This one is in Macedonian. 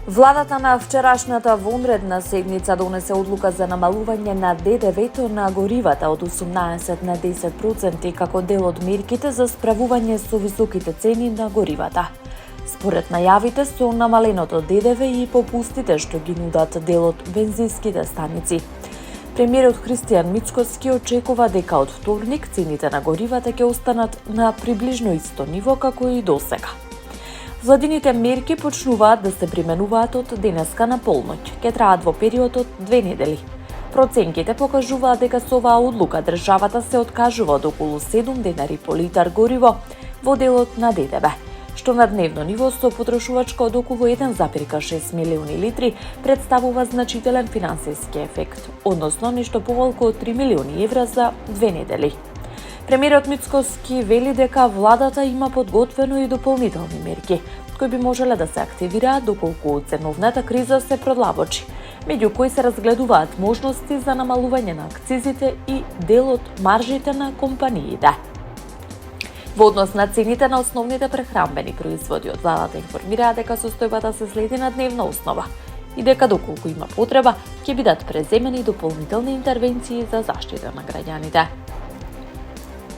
Владата на вчерашната вонредна седница донесе одлука за намалување на ДДВ-то на горивата од 18 на 10% како дел од мерките за справување со високите цени на горивата. Според најавите со намаленото ДДВ и попустите што ги нудат дел од бензинските станици, премиерот Христијан Мицкоски очекува дека од вторник цените на горивата ќе останат на приближно исто ниво како и досега. Владините мерки почнуваат да се применуваат од денеска на полноќ. Ќе траат во период од 2 недели. Проценките покажуваат дека со оваа одлука државата се откажува од околу 7 денари по литар гориво во делот на ДДВ, што на дневно ниво со потрошувачка од околу 1,6 милиони литри представува значителен финансиски ефект, односно нешто поволку од 3 милиони евра за 2 недели. Премиерот Мицкоски вели дека владата има подготвено и дополнителни мерки, кои би можеле да се активираат доколку ценовната криза се продлабочи, меѓу кои се разгледуваат можности за намалување на акцизите и дел од маржите на компаниите. Во однос на цените на основните прехранбени производи, од владата информираа дека состојбата се следи на дневна основа и дека доколку има потреба ќе бидат преземени дополнителни интервенции за заштита на граѓаните.